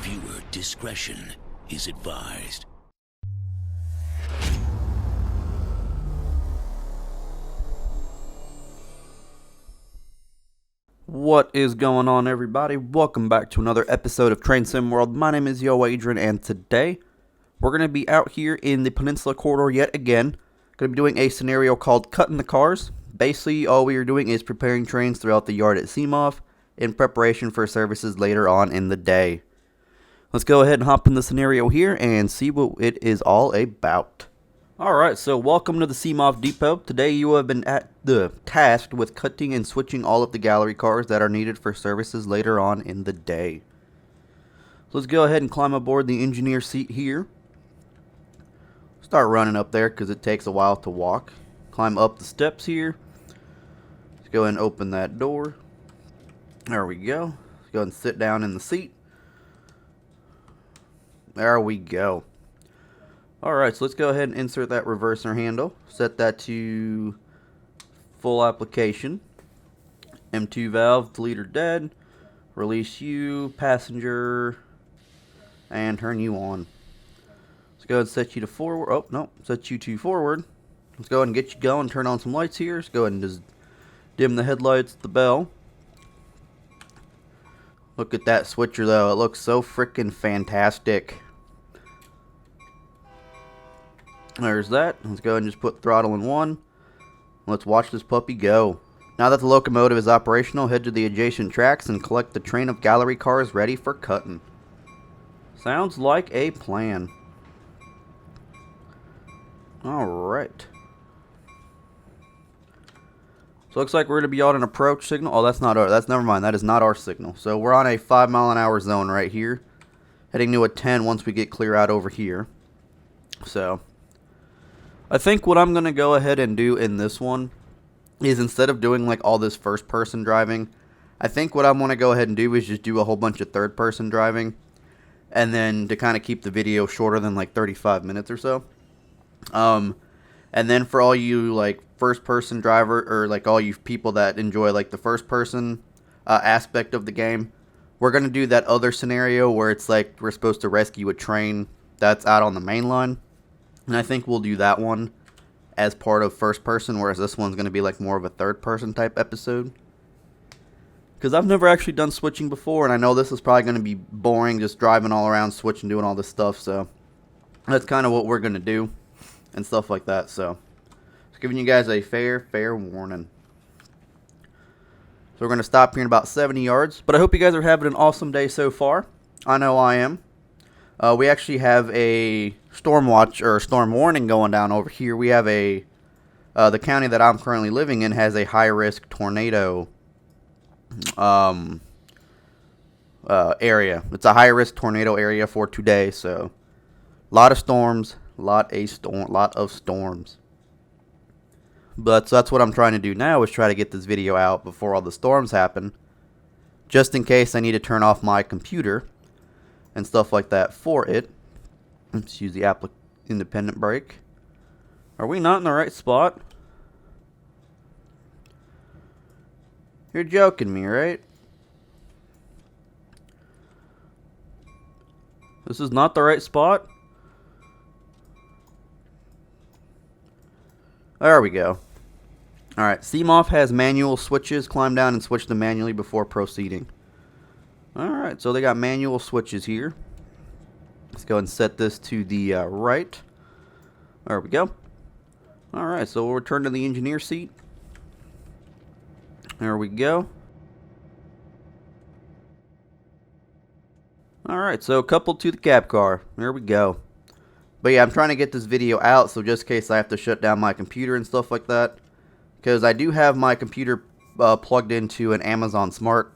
Viewer discretion is advised. What is going on, everybody? Welcome back to another episode of Train Sim World. My name is YoAdrian, and today we're going to be out here in the Peninsula corridor yet again. Going to be doing a scenario called Cutting the Cars. Basically, all we are doing is preparing trains throughout the yard at CMOF in preparation for services later on in the day. Let's go ahead and hop in the scenario here and see what it is all about. Alright, so welcome to the CMOF Depot. Today you have been tasked with cutting and switching all of the gallery cars that are needed for services later on in the day. So let's go ahead and climb aboard the engineer seat here. Start running up there because it takes a while to walk. Climb up the steps here. Let's go ahead and open that door. There we go. Let's go ahead and sit down in the seat. There we go. Alright, so let's go ahead and insert that reverser handle. Set that to full application. M2 valve, deleter dead. Release you, passenger, and turn you on. Let's go ahead and set you to forward. Oh, no, set you to forward. Let's go ahead and get you going. Turn on some lights here. Let's go ahead and just dim the headlights, the bell. Look at that switcher, though. It looks so freaking fantastic. There's that. Let's go ahead and just put throttle in 1. Let's watch this puppy go. Now that the locomotive is operational, head to the adjacent tracks and collect the train of gallery cars ready for cutting. Sounds like a plan. Alright. So looks like we're going to be on an approach signal. Oh, never mind. That is not our signal. So we're on a 5-mile-an-hour zone right here. Heading to a 10 once we get clear out over here. So I think what I'm going to go ahead and do in this one is, instead of doing like all this first person driving, I think what I'm going to go ahead and do is just do a whole bunch of third person driving, and then to kind of keep the video shorter than like 35 minutes or so. And then for all you like first person driver, or like all you people that enjoy like the first person aspect of the game, we're going to do that other scenario where it's like we're supposed to rescue a train that's out on the main line. And I think we'll do that one as part of first person, whereas this one's going to be like more of a third person type episode. Because I've never actually done switching before, and I know this is probably going to be boring, just driving all around, switching, doing all this stuff. So that's kind of what we're going to do and stuff like that. So just giving you guys a fair warning. So we're going to stop here in about 70 yards. But I hope you guys are having an awesome day so far. I know I am. We actually have a storm watch or storm warning going down over here. We have the county that I'm currently living in has a high risk tornado area. It's a high risk tornado area for today. So a lot of storms, lot of storms. But so that's what I'm trying to do now, is try to get this video out before all the storms happen, just in case I need to turn off my computer and stuff like that for it. Let's use the independent brake. Are we not in the right spot? You're joking me, right? This is not the right spot? There we go. Alright, CMOF has manual switches. Climb down and switch them manually before proceeding. Alright, so they got manual switches here. Let's go and set this to the right. There we go. Alright, so we'll return to the engineer seat. There we go. Alright, so coupled to the cab car. There we go. But yeah, I'm trying to get this video out, so just in case I have to shut down my computer and stuff like that. Because I do have my computer plugged into an Amazon Smart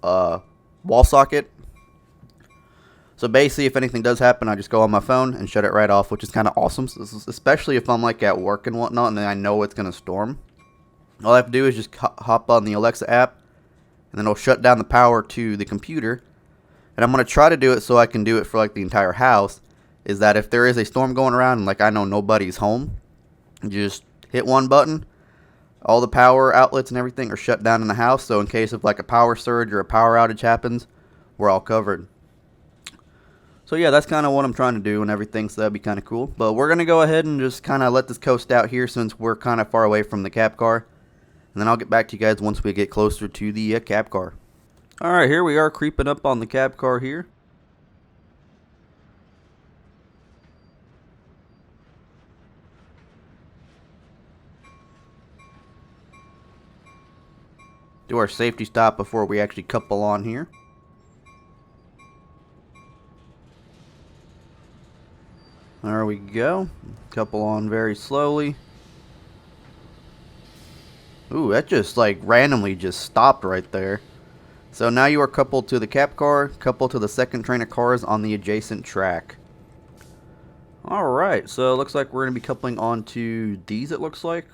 wall socket. So basically, if anything does happen, I just go on my phone and shut it right off, which is kind of awesome. So especially if I'm like at work and whatnot, and then I know it's going to storm. All I have to do is just hop on the Alexa app, and then it'll shut down the power to the computer. And I'm going to try to do it so I can do it for like the entire house. Is that if there is a storm going around and like I know nobody's home, just hit one button, all the power outlets and everything are shut down in the house. So in case of like a power surge or a power outage happens, we're all covered. So yeah, that's kind of what I'm trying to do and everything, so that'd be kind of cool. But we're going to go ahead and just kind of let this coast out here since we're kind of far away from the cap car. And then I'll get back to you guys once we get closer to the cap car. Alright, here we are creeping up on the cap car here. Do our safety stop before we actually couple on here. There we go. Couple on very slowly. Ooh, that just like randomly just stopped right there. So now you are coupled to the cap car, coupled to the second train of cars on the adjacent track. Alright, so it looks like we're going to be coupling onto these, it looks like.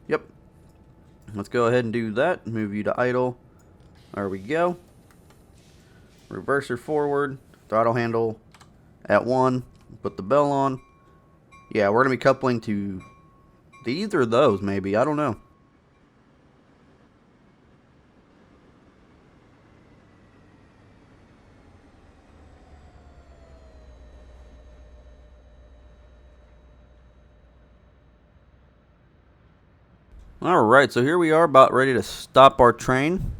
Yep. Let's go ahead and do that. Move you to idle. There we go. Reverser forward. Throttle handle at 1. Put the bell on. Yeah, we're going to be coupling to these or those, maybe. I don't know. Alright, so here we are about ready to stop our train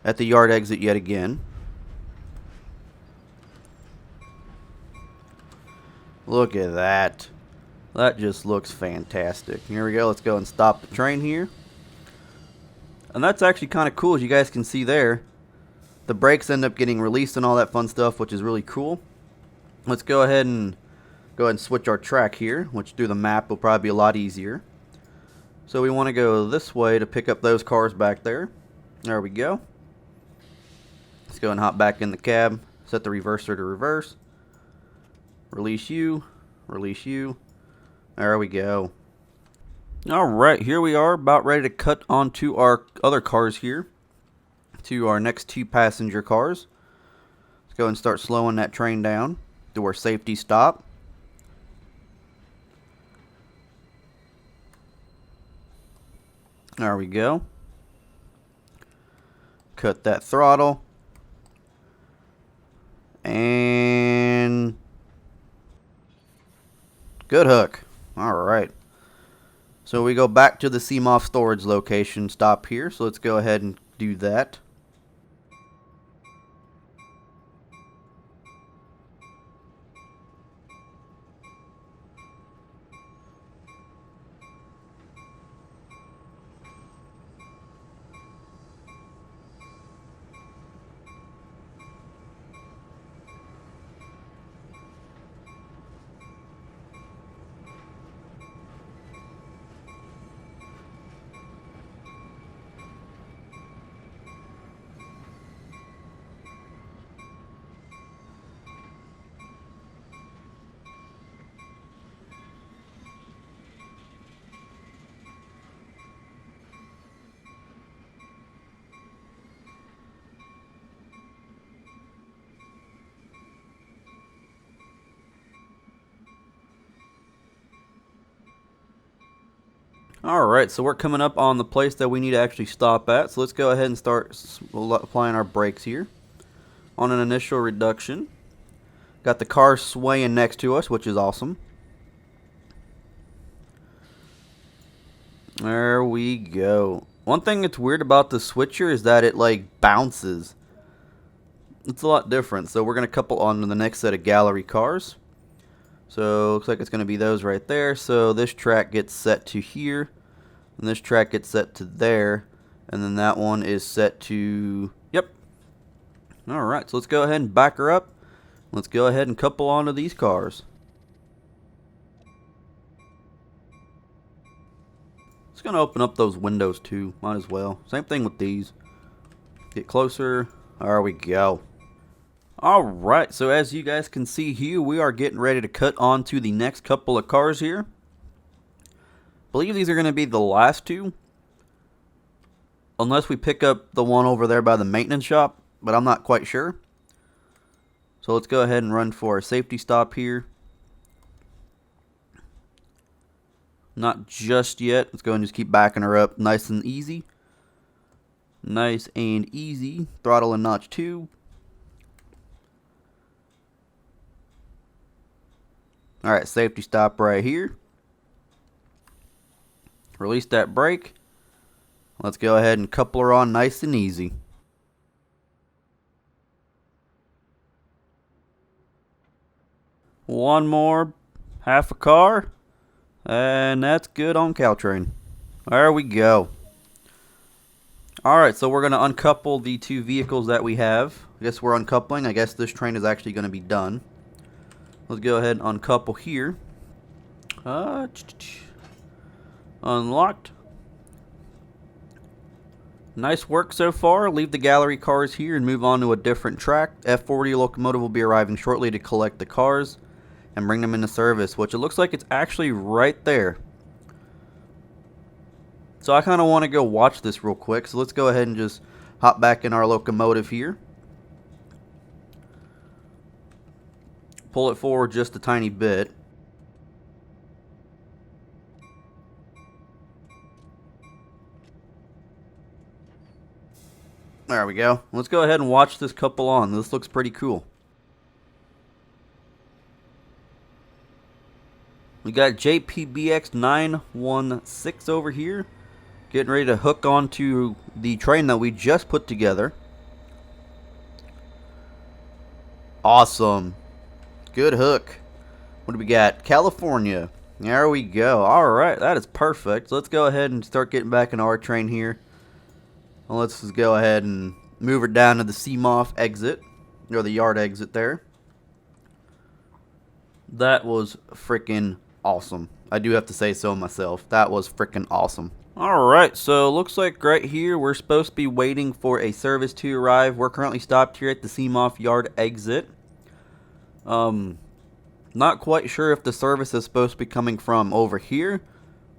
at the yard exit yet again. Look at that. That just looks fantastic. Here we go. Let's go and stop the train here. And that's actually kind of cool, as you guys can see there. The brakes end up getting released and all that fun stuff, which is really cool. Let's go ahead and switch our track here, which through the map will probably be a lot easier. So we want to go this way to pick up those cars back there. There we go. Let's go and hop back in the cab. Set the reverser to reverse. Release you. Release you. There we go. Alright, here we are about ready to cut onto our other cars here. To our next 2 passenger cars. Let's go and start slowing that train down. Do our safety stop. There we go. Cut that throttle. And good hook. Alright. So we go back to the CMOF storage location stop here. So let's go ahead and do that. Alright, so we're coming up on the place that we need to actually stop at. So let's go ahead and start applying our brakes here. On an initial reduction. Got the car swaying next to us, which is awesome. There we go. One thing that's weird about the switcher is that it like bounces. It's a lot different. So we're going to couple on to the next set of gallery cars. So looks like it's going to be those right there. So this track gets set to here. And this track gets set to there. And then that one is set to... Yep. Alright, so let's go ahead and back her up. Let's go ahead and couple onto these cars. Just going to open up those windows too. Might as well. Same thing with these. Get closer. There we go. Alright, so as you guys can see here, we are getting ready to cut on to the next couple of cars here. I believe these are going to be the last 2. Unless we pick up the one over there by the maintenance shop, but I'm not quite sure. So let's go ahead and run for a safety stop here. Not just yet. Let's go and just keep backing her up nice and easy. Nice and easy. Throttle in notch 2. Alright, safety stop right here. Release that brake. Let's go ahead and couple her on nice and easy. One more, half a car, and that's good on Caltrain. There we go. Alright, so we're going to uncouple the two vehicles that we have. I guess we're uncoupling. I guess this train is actually going to be done. Let's go ahead and uncouple here. Unlocked. Nice work so far. Leave the gallery cars here and move on to a different track. F40 locomotive will be arriving shortly to collect the cars and bring them into service, which it looks like it's actually right there. So I kind of want to go watch this real quick. So let's go ahead and just hop back in our locomotive here. Pull it forward just a tiny bit. There we go. Let's go ahead and watch this couple on. This looks pretty cool. We got JPBX 916 over here, getting ready to hook onto the train that we just put together. Awesome. Good hook. What do we got? California. There we go. Alright, that is perfect. So let's go ahead and start getting back in our train here. Well, let's just go ahead and move her down to the CMOF exit, or the yard exit there. That was freaking awesome. I do have to say so myself. That was freaking awesome. Alright, so looks like right here we're supposed to be waiting for a service to arrive. We're currently stopped here at the CMOF yard exit. Not quite sure if the service is supposed to be coming from over here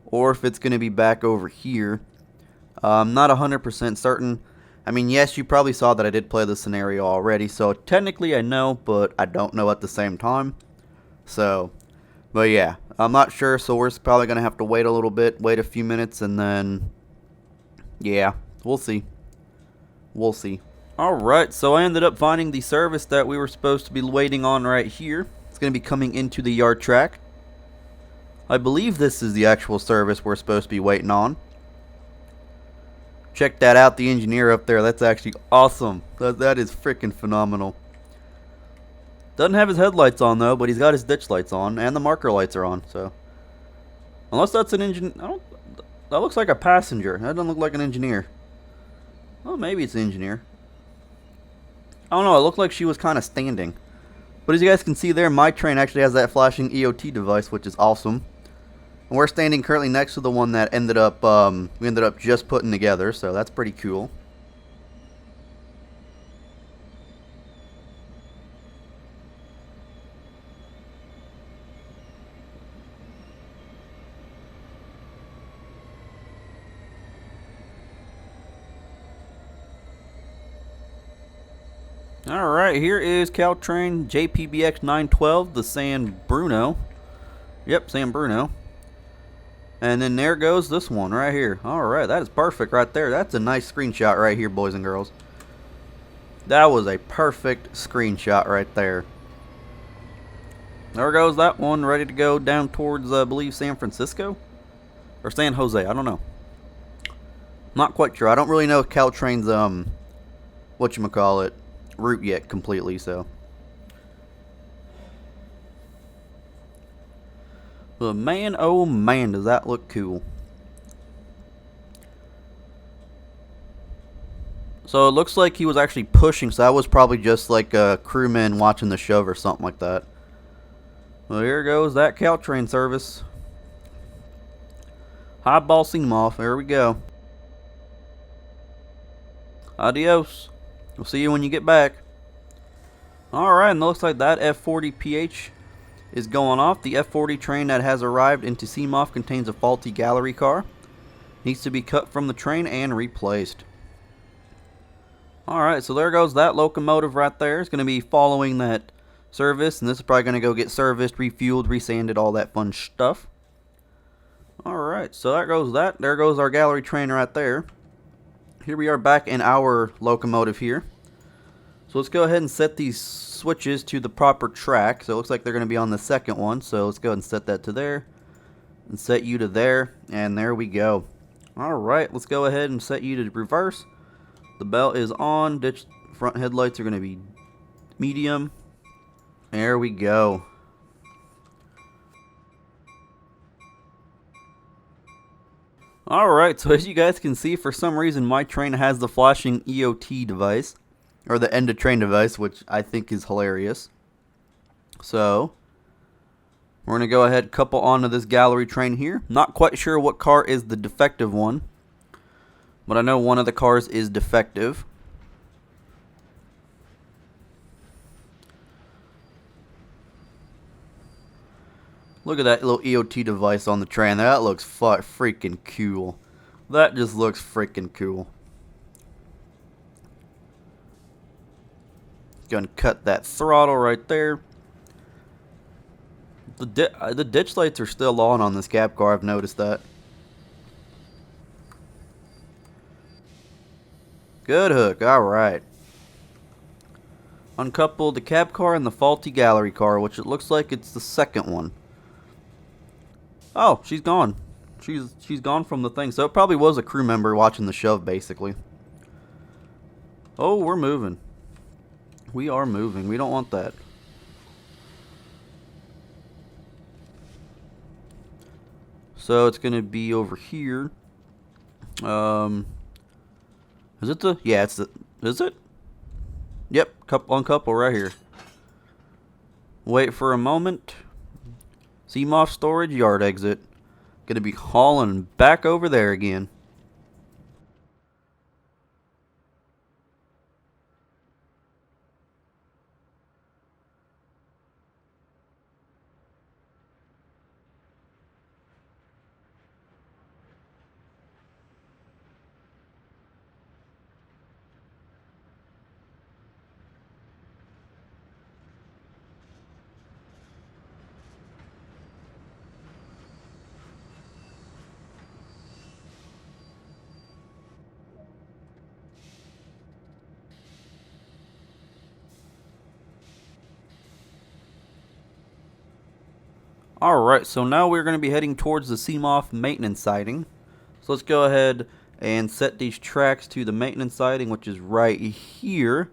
or if it's going to be back over here. I'm not 100% certain. I mean, yes, you probably saw that I did play the scenario already, so technically I know, but I don't know at the same time. So, but yeah, I'm not sure, so we're probably going to have to wait a little bit, wait a few minutes, and then, yeah, we'll see. We'll see. Alright, so I ended up finding the service that we were supposed to be waiting on right here. It's going to be coming into the yard track. I believe this is the actual service we're supposed to be waiting on. Check that out, the engineer up there. That's actually awesome. That is freaking phenomenal. Doesn't have his headlights on though, but he's got his ditch lights on, and the marker lights are on. So, unless that's an engine, that looks like a passenger. That doesn't look like an engineer. Well, maybe it's an engineer. I don't know. It looked like she was kind of standing. But as you guys can see there, my train actually has that flashing EOT device, which is awesome. And we're standing currently next to the one that we ended up just putting together, so that's pretty cool. Alright, here is Caltrain JPBX 912, the San Bruno. Yep, San Bruno. And then there goes this one right here. Alright, that is perfect right there. That's a nice screenshot right here, boys and girls. That was a perfect screenshot right there. There goes that one, ready to go down towards, I believe, San Francisco? Or San Jose, I don't know. Not quite sure. I don't really know Caltrain's, whatchamacallit, route yet completely, so. But man, oh man, does that look cool. So it looks like he was actually pushing, so that was probably just like a crewman watching the show or something like that. Well, here goes that Caltrain service. Highball CMOF, there we go. Adios. We'll see you when you get back. Alright, and it looks like that F40PH is going off. The F40 train that has arrived into CMOF contains a faulty gallery car. Needs to be cut from the train and replaced. Alright, so there goes that locomotive right there. It's going to be following that service, and this is probably going to go get serviced, refueled, resanded, all that fun stuff. Alright, so there goes that. There goes our gallery train right there. Here we are back in our locomotive here. So let's go ahead and set these switches to the proper track. So it looks like they're going to be on the second one. So let's go ahead and set that to there. And set you to there. And there we go. Alright, let's go ahead and set you to reverse. The belt is on. Ditch front headlights are going to be medium. There we go. Alright, so as you guys can see, for some reason my train has the flashing EOT device, or the end of train device, which I think is hilarious. So, we're going to go ahead and couple onto this gallery train here. Not quite sure what car is the defective one, but I know one of the cars is defective. Look at that little EOT device on the train. That looks freaking cool. That just looks freaking cool. Gonna cut that throttle right there. The ditch lights are still on this cab car. I've noticed that. Good hook. Alright. Uncouple the cab car and the faulty gallery car, which it looks like it's the second one. Oh, she's gone. She's gone from the thing. So it probably was a crew member watching the shove, basically. Oh, we're moving. We are moving. We don't want that. So it's going to be over here. Is it the... Yeah, it's the... Is it? Yep, uncouple right here. Wait for a moment. Seamoff storage yard exit. Gonna be hauling back over there again. Alright, so now we're going to be heading towards the Seamoff maintenance siding. So let's go ahead and set these tracks to the maintenance siding, which is right here.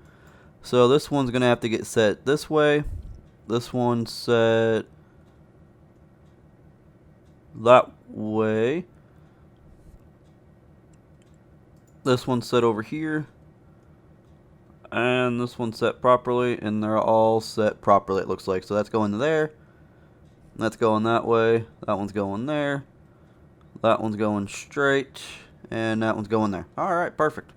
So this one's going to have to get set this way. This one's set that way. This one's set over here. And this one's set properly, and they're all set properly, it looks like. So that's going there. That's going that way. That one's going there. That one's going straight. And that one's going there. Alright, perfect.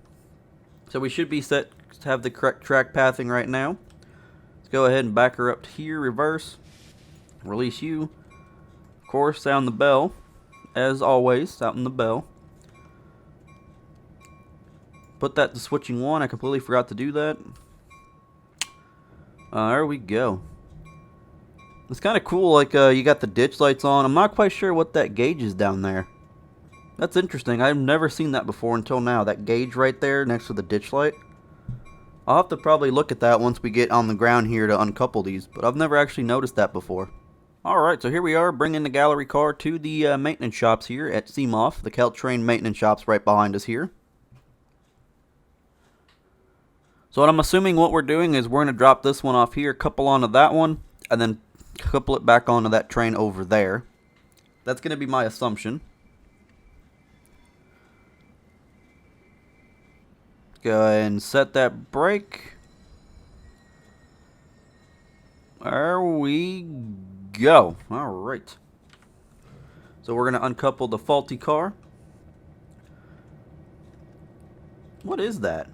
So we should be set to have the correct track pathing right now. Let's go ahead and back her up to here. Reverse. Release you. Of course, sound the bell. As always, sound the bell. Put that to switching 1. I completely forgot to do that. There we go. It's kind of cool, like, you got the ditch lights on. I'm not quite sure what that gauge is down there. That's interesting. I've never seen that before until now. That gauge right there next to the ditch light. I'll have to probably look at that once we get on the ground here to uncouple these, but I've never actually noticed that before. Alright, so here we are, bringing the gallery car to the maintenance shops here at Seamoff. The Caltrain maintenance shops right behind us here. So what I'm assuming what we're doing is we're going to drop this one off here, couple onto that one, and then couple it back onto that train over there. That's going to be my assumption. Go ahead and set that brake. There we go. Alright. So we're going to uncouple the faulty car. What is that?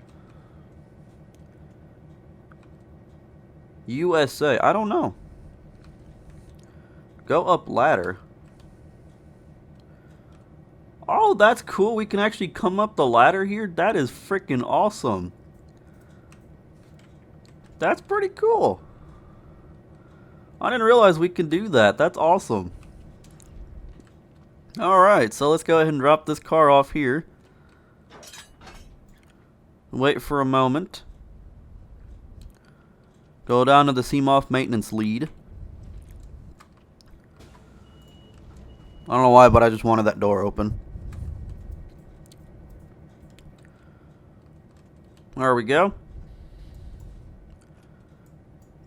USA. I don't know. Go up ladder. Oh, that's cool. We can actually come up the ladder here. That is freaking awesome. That's pretty cool. I didn't realize we could do that. That's awesome. Alright, so let's go ahead and drop this car off here. Wait for a moment. Go down to the Seamoth maintenance lead. I don't know why, but I just wanted that door open. There we go.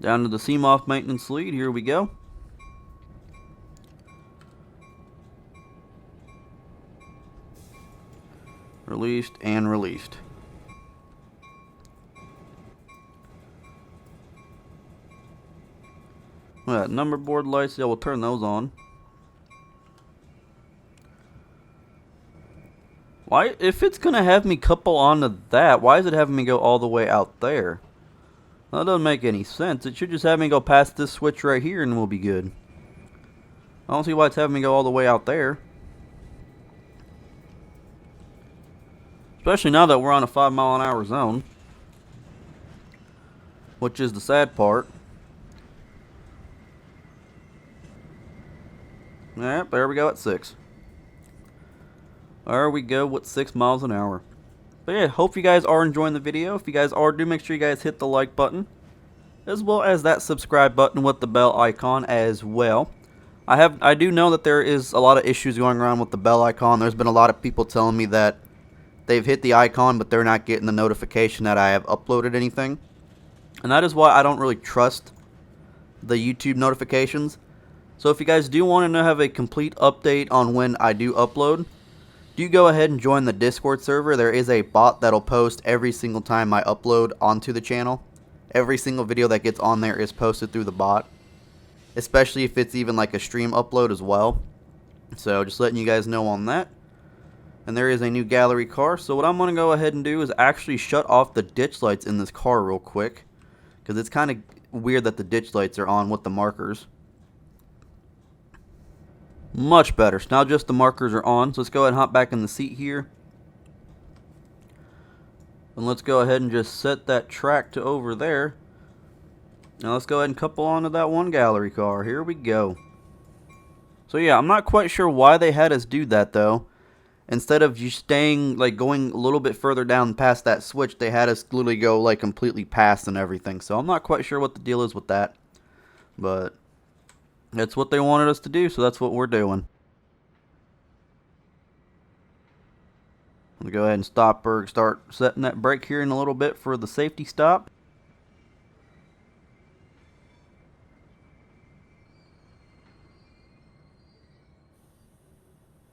Down to the Seamoth maintenance lead. Here we go. Released and released. Well, that number board lights, yeah, we'll turn those on. Why, if it's gonna have me couple onto that, why is it having me go all the way out there? That doesn't make any sense. It should just have me go past this switch right here and we'll be good. I don't see why it's having me go all the way out there. Especially now that we're on a 5-mile-an-hour zone. Which is the sad part. Yep, there we go at 6. There we go with 6 miles an hour. But yeah, hope you guys are enjoying the video. If you guys are, do make sure you guys hit the like button. As well as that subscribe button with the bell icon as well. I do know that there is a lot of issues going around with the bell icon. There's been a lot of people telling me that they've hit the icon, but they're not getting the notification that I have uploaded anything. And that is why I don't really trust the YouTube notifications. So if you guys do want to have a complete update on when I do upload, do go ahead and join the Discord server. There is a bot that'll post every single time I upload onto the channel. Every single video that gets on there is posted through the bot. Especially if it's even like a stream upload as well. So just letting you guys know on that. And there is a new gallery car. So what I'm going to go ahead and do is actually shut off the ditch lights in this car real quick. Because it's kind of weird that the ditch lights are on with the markers. Much better. So now just the markers are on. So let's go ahead and hop back in the seat here. And let's go ahead and just set that track to over there. Now let's go ahead and couple onto that one gallery car. Here we go. So yeah, I'm not quite sure why they had us do that though. Instead of just staying, like going a little bit further down past that switch, they had us literally go like completely past and everything. So I'm not quite sure what the deal is with that. But that's what they wanted us to do, so that's what we're doing. I'm going to go ahead and start setting that brake here in a little bit for the safety stop.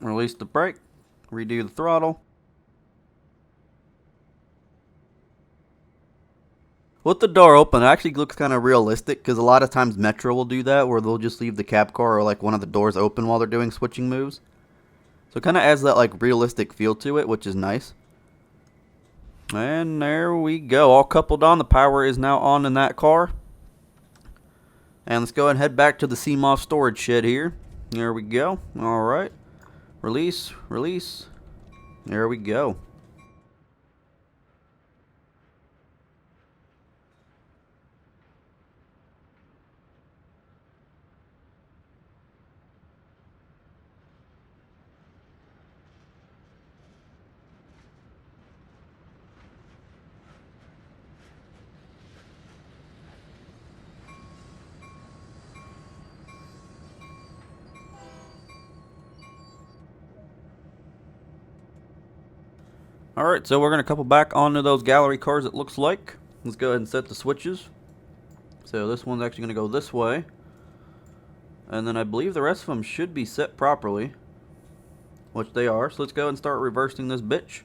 Release the brake, redo the throttle. With the door open, it actually looks kind of realistic because a lot of times Metro will do that where they'll just leave the cab car or like one of the doors open while they're doing switching moves. So it kind of adds that like realistic feel to it, which is nice. And there we go, all coupled on. The power is now on in that car. And let's go ahead and head back to the Seamoth storage shed here. There we go. Alright. Release, release. There we go. Alright, so we're going to couple back onto those gallery cars, it looks like. Let's go ahead and set the switches. So this one's actually going to go this way. And then I believe the rest of them should be set properly. Which they are. So let's go ahead and start reversing this bitch.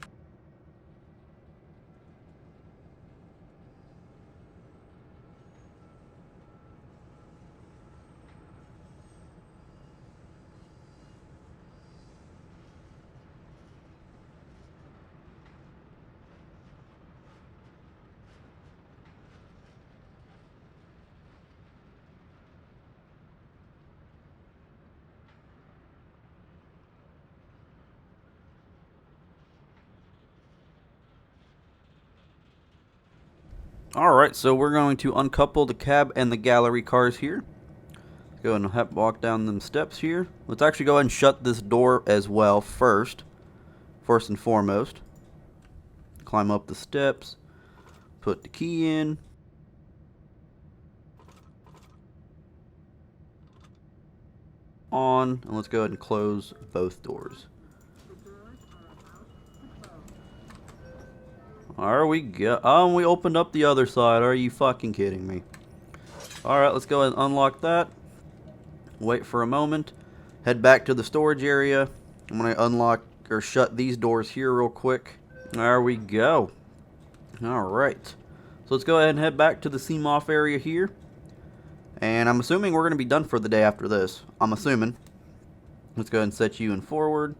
Alright, so we're going to uncouple the cab and the gallery cars here. Go ahead and walk down them steps here. Let's actually go ahead and shut this door as well first and foremost. Climb up the steps, put the key in. on. And let's go ahead and close both doors. There we go. Oh, we opened up the other side. Are you fucking kidding me? Alright, let's go ahead and unlock that. Wait for a moment. Head back to the storage area. I'm going to unlock or shut these doors here real quick. There we go. Alright. So let's go ahead and head back to the seam off area here. And I'm assuming we're going to be done for the day after this. I'm assuming. Let's go ahead and set you in forward.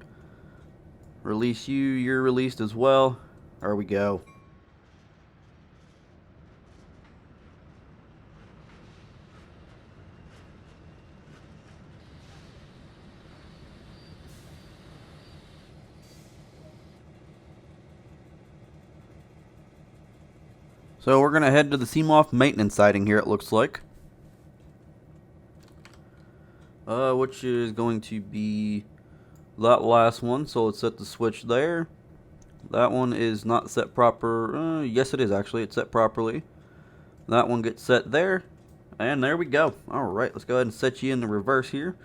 Release you. You're released as well. There we go. So we're going to head to the seam-off maintenance siding here, it looks like. Which is going to be that last one. So let's set the switch there. That one is not set proper. Yes, it is actually. It's set properly. That one gets set there. And there we go. Alright, let's go ahead and set you in the reverse here.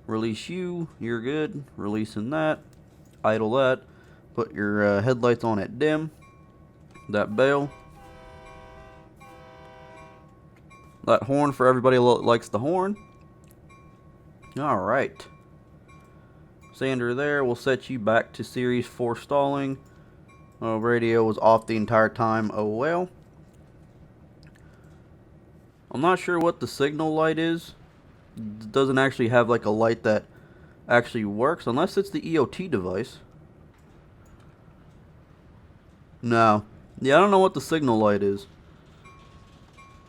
Release you. You're good. Releasing that. Idle that. Put your headlights on at dim. That bell. That horn for everybody that likes the horn. Alright. Sander there. We'll set you back to Series 4 stalling. Radio was off the entire time. Oh well. I'm not sure what the signal light is. It doesn't actually have like a light that actually works. Unless it's the EOT device. No. Yeah, I don't know what the signal light is.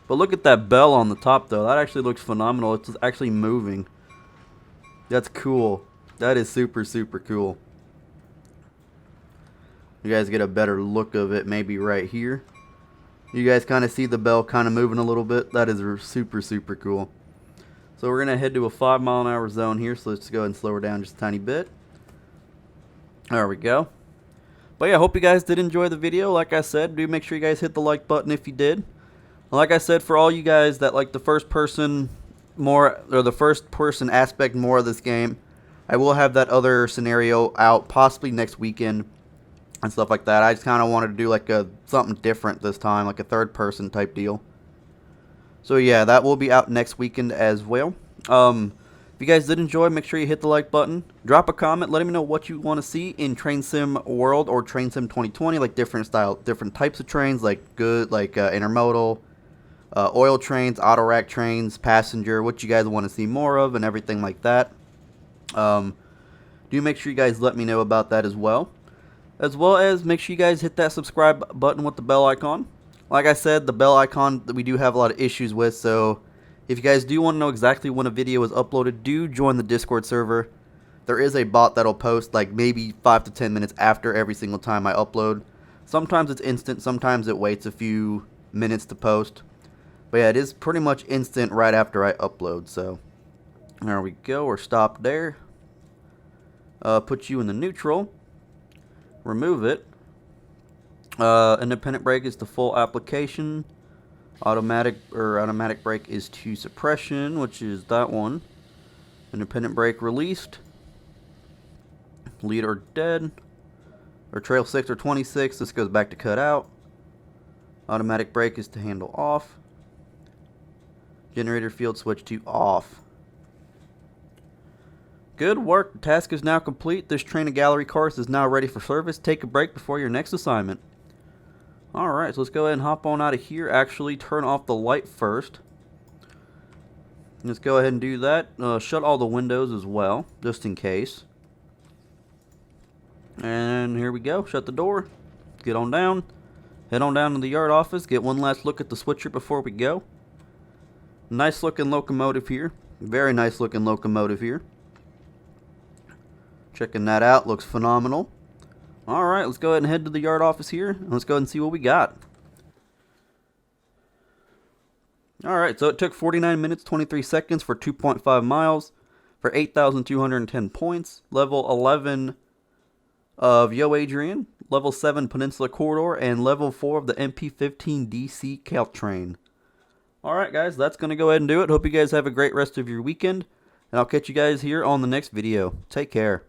But look at that bell on the top though. That actually looks phenomenal. It's actually moving. That's cool. That is super, super cool. You guys get a better look of it maybe right here. You guys kind of see the bell kind of moving a little bit. That is super, super cool. So we're going to head to a 5-mile-an-hour zone here. So let's go ahead and slow her down just a tiny bit. There we go. But yeah, I hope you guys did enjoy the video. Like I said, do make sure you guys hit the like button if you did. Like I said, for all you guys that like the first person more, or the first person aspect more of this game, I will have that other scenario out possibly next weekend and stuff like that. I just kind of wanted to do like something different this time, like a third person type deal. So yeah, that will be out next weekend as well. If you guys did enjoy, make sure you hit the like button. Drop a comment, let me know what you want to see in Train Sim World or Train Sim 2020, like different types of trains, like intermodal, oil trains, auto rack trains, passenger, what you guys want to see more of, and everything like that. Do make sure you guys let me know about that as well. As well as make sure you guys hit that subscribe button with the bell icon. Like I said, the bell icon that we do have a lot of issues with, so if you guys do want to know exactly when a video is uploaded, do join the Discord server. There is a bot that'll post like maybe 5 to 10 minutes after every single time I upload. Sometimes it's instant, sometimes it waits a few minutes to post. But yeah, it is pretty much instant right after I upload, so there we go. We're stopped there. Put you in the neutral. Remove it. Independent brake is the full application. Automatic brake is to suppression, which is that one. Independent brake released. Lead or dead. Or trail 6 or 26. This goes back to cut out. Automatic brake is to handle off. Generator field switch to off. Good work. The task is now complete. This train of gallery cars is now ready for service. Take a break before your next assignment. Alright, so let's go ahead and hop on out of here. Actually, turn off the light first. Let's go ahead and do that. Shut all the windows as well, just in case. And here we go. Shut the door. Get on down. Head on down to the yard office. Get one last look at the switcher before we go. Nice looking locomotive here. Very nice looking locomotive here. Checking that out. Looks phenomenal. Alright, let's go ahead and head to the yard office here. And let's go ahead and see what we got. Alright, so it took 49 minutes, 23 seconds for 2.5 miles for 8,210 points. Level 11 of YoAdrian, Level 7 Peninsula Corridor, and Level 4 of the MP15 DC Caltrain. Alright guys, that's going to go ahead and do it. Hope you guys have a great rest of your weekend. And I'll catch you guys here on the next video. Take care.